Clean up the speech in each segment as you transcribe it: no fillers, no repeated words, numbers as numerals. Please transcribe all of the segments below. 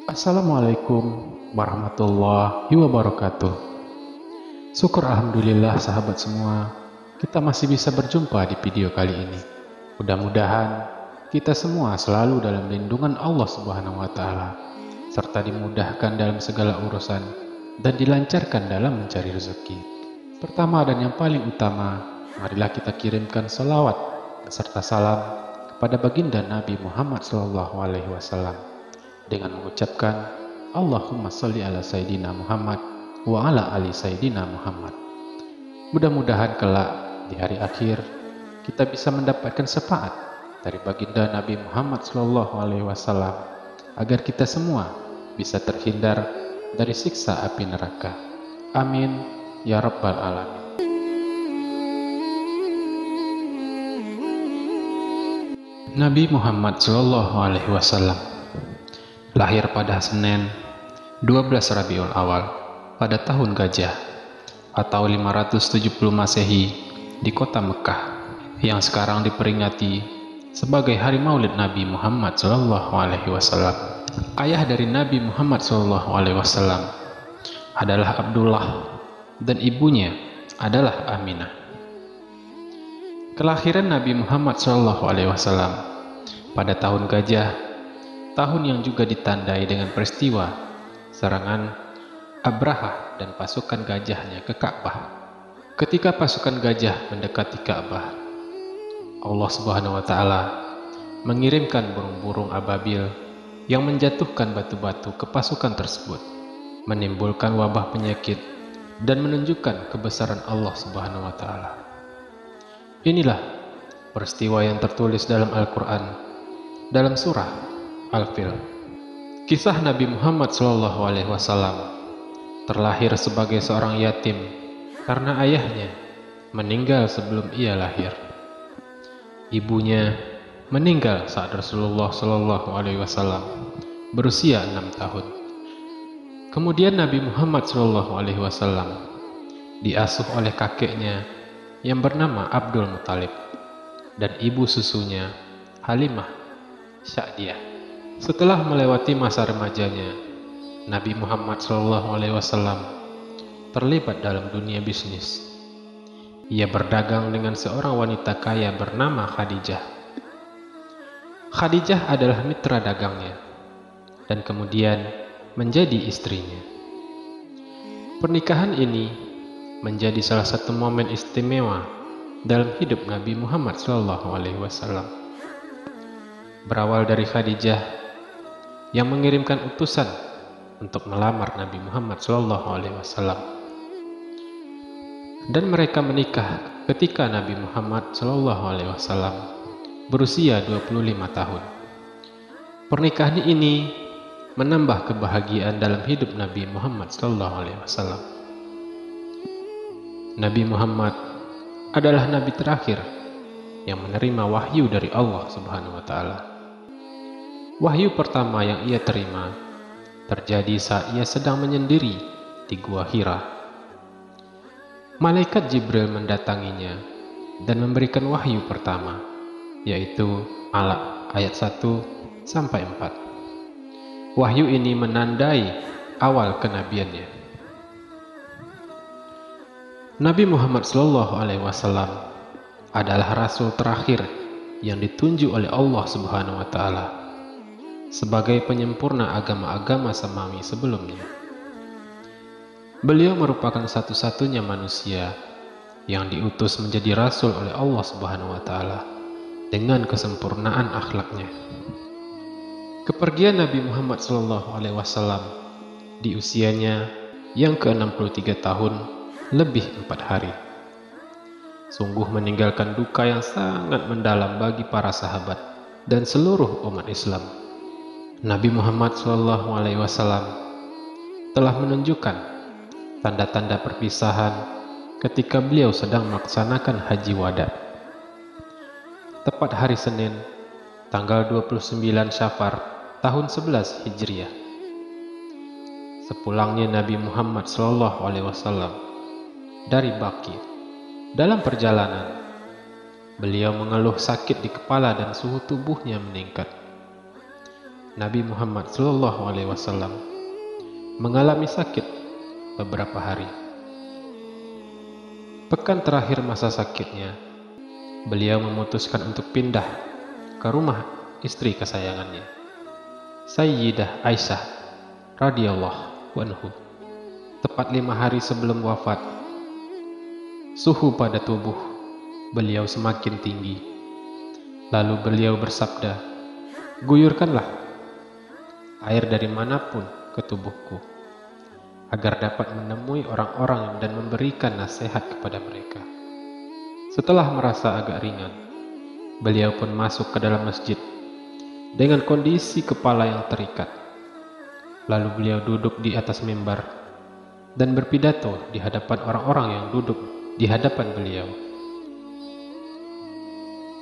Assalamualaikum warahmatullahi wabarakatuh. Syukur alhamdulillah sahabat semua, kita masih bisa berjumpa di video kali ini. Mudah-mudahan kita semua selalu dalam lindungan Allah Subhanahu wa taala, serta dimudahkan dalam segala urusan dan dilancarkan dalam mencari rezeki. Pertama dan yang paling utama, marilah kita kirimkan salawat beserta salam kepada baginda Nabi Muhammad SAW dengan mengucapkan Allahumma sholli ala Sayyidina Muhammad wa ala ali Sayyidina Muhammad. Mudah-mudahan kelak di hari akhir kita bisa mendapatkan syafaat dari baginda Nabi Muhammad SAW agar kita semua bisa terhindar dari siksa api neraka. Amin ya rabbal alamin. Nabi Muhammad SAW lahir pada Senin 12 Rabiul Awal pada tahun Gajah atau 570 Masehi di kota Mekah yang sekarang diperingati sebagai Hari Maulid Nabi Muhammad SAW. Ayah dari Nabi Muhammad SAW adalah Abdullah dan ibunya adalah Aminah. Kelahiran Nabi Muhammad SAW pada tahun Gajah, tahun yang juga ditandai dengan peristiwa serangan Abraha dan pasukan gajahnya ke Ka'bah. Ketika pasukan gajah mendekati Ka'bah, Allah Subhanahu wa taala mengirimkan burung-burung ababil yang menjatuhkan batu-batu ke pasukan tersebut, menimbulkan wabah penyakit dan menunjukkan kebesaran Allah Subhanahu wa taala. Inilah peristiwa yang tertulis dalam Al-Quran dalam surah Al-Fil. Kisah Nabi Muhammad SAW terlahir sebagai seorang yatim karena ayahnya meninggal sebelum ia lahir. Ibunya meninggal saat Rasulullah SAW berusia 6 tahun. Kemudian Nabi Muhammad SAW diasuh oleh kakeknya yang bernama Abdul Muthalib dan ibu susunya Halimah Sa'diyah. Setelah melewati masa remajanya, Nabi Muhammad SAW terlibat dalam dunia bisnis. Ia berdagang dengan seorang wanita kaya bernama Khadijah. Khadijah adalah mitra dagangnya dan kemudian menjadi istrinya. Pernikahan ini menjadi salah satu momen istimewa dalam hidup Nabi Muhammad SAW. Berawal dari Khadijah yang mengirimkan utusan untuk melamar Nabi Muhammad SAW, dan mereka menikah ketika Nabi Muhammad SAW berusia 25 tahun. Pernikahan ini menambah kebahagiaan dalam hidup Nabi Muhammad SAW. Nabi Muhammad adalah nabi terakhir yang menerima wahyu dari Allah Subhanahu wa taala. Wahyu pertama yang ia terima terjadi saat ia sedang menyendiri di Gua Hira. Malaikat Jibril mendatanginya dan memberikan wahyu pertama, yaitu Alaq ayat 1 sampai 4. Wahyu ini menandai awal kenabiannya. Nabi Muhammad SAW adalah rasul terakhir yang ditunjuk oleh Allah Subhanahu wa taala sebagai penyempurna agama-agama samawi sebelumnya. Beliau merupakan satu-satunya manusia yang diutus menjadi rasul oleh Allah Subhanahu wa taala dengan kesempurnaan akhlaknya. Kepergian Nabi Muhammad SAW di usianya yang ke-63 tahun lebih 4 hari sungguh meninggalkan duka yang sangat mendalam bagi para sahabat dan seluruh umat Islam. Nabi Muhammad SAW telah menunjukkan tanda-tanda perpisahan ketika beliau sedang melaksanakan haji wada. Tepat hari Senin, tanggal 29 Syafar tahun 11 Hijriah. Sepulangnya Nabi Muhammad SAW dari Baqi, dalam perjalanan beliau mengeluh sakit di kepala dan suhu tubuhnya meningkat. Nabi Muhammad SAW mengalami sakit beberapa hari. Pekan terakhir masa sakitnya, beliau memutuskan untuk pindah ke rumah istri kesayangannya, Sayyidah Aisyah radhiyallahu anhu. Tepat 5 hari sebelum wafat, suhu pada tubuh beliau semakin tinggi. Lalu beliau bersabda, "Guyurkanlah air dari manapun ke tubuhku, agar dapat menemui orang-orang dan memberikan nasihat kepada mereka." Setelah merasa agak ringan, beliau pun masuk ke dalam masjid dengan kondisi kepala yang terikat. Lalu beliau duduk di atas mimbar dan berpidato di hadapan orang-orang yang duduk di hadapan beliau.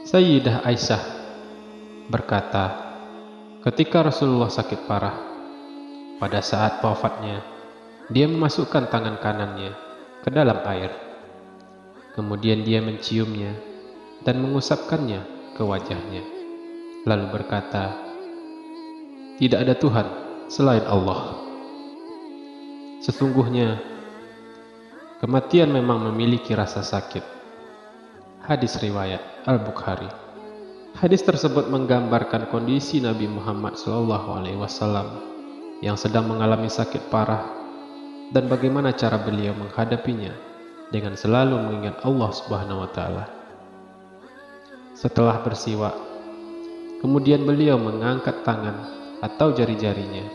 Sayyidah Aisyah berkata, ketika Rasulullah sakit parah, pada saat wafatnya, dia memasukkan tangan kanannya ke dalam air. Kemudian dia menciumnya dan mengusapkannya ke wajahnya. Lalu berkata, "Tidak ada Tuhan selain Allah. Sesungguhnya, kematian memang memiliki rasa sakit." Hadis riwayat Al-Bukhari. Hadis tersebut menggambarkan kondisi Nabi Muhammad SAW yang sedang mengalami sakit parah dan bagaimana cara beliau menghadapinya dengan selalu mengingat Allah Subhanahu wa Ta'ala. Setelah bersiwak, kemudian beliau mengangkat tangan atau jari-jarinya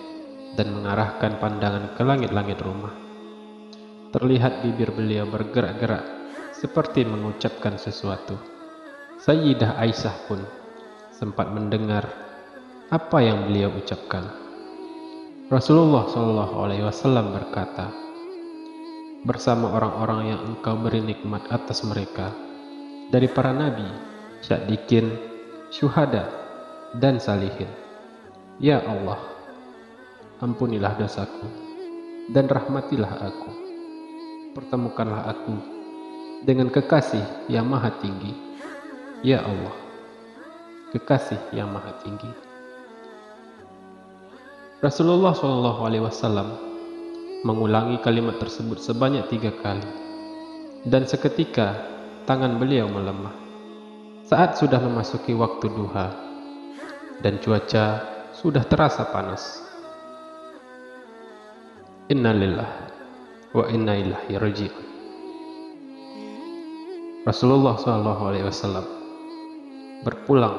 dan mengarahkan pandangan ke langit-langit rumah. Terlihat bibir beliau bergerak-gerak seperti mengucapkan sesuatu. Sayyidah Aisyah pun sempat mendengar apa yang beliau ucapkan. Rasulullah SAW berkata, "Bersama orang-orang yang engkau beri nikmat atas mereka dari para nabi, syadiqin, syuhada, dan salihin. Ya Allah, ampunilah dosaku dan rahmatilah aku. Pertemukanlah aku dengan kekasih yang maha tinggi. Ya Allah, kekasih yang maha tinggi." Rasulullah SAW mengulangi kalimat tersebut sebanyak 3 kali, dan seketika tangan beliau melemah. Saat sudah memasuki waktu duha dan cuaca sudah terasa panas. Innalillah wa inna ilaihi raji'un. Rasulullah SAW berpulang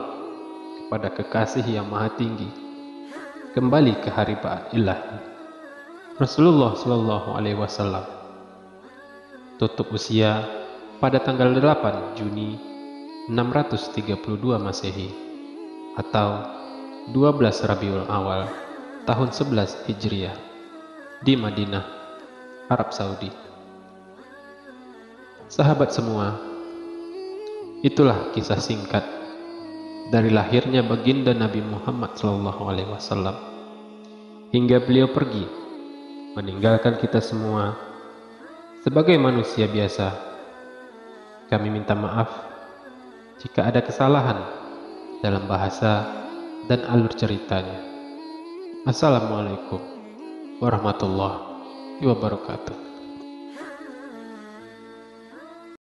kepada kekasih yang maha tinggi, kembali ke haribaan ilahi. Rasulullah SAW tutup usia pada tanggal 8 Juni 632 Masehi atau 12 Rabiul Awal tahun 11 Hijriah di Madinah, Arab Saudi. Sahabat semua, itulah kisah singkat dari lahirnya baginda Nabi Muhammad SAW hingga beliau pergi meninggalkan kita semua sebagai manusia biasa. Kami minta maaf jika ada kesalahan dalam bahasa dan alur ceritanya. Assalamualaikum warahmatullahi wabarakatuh.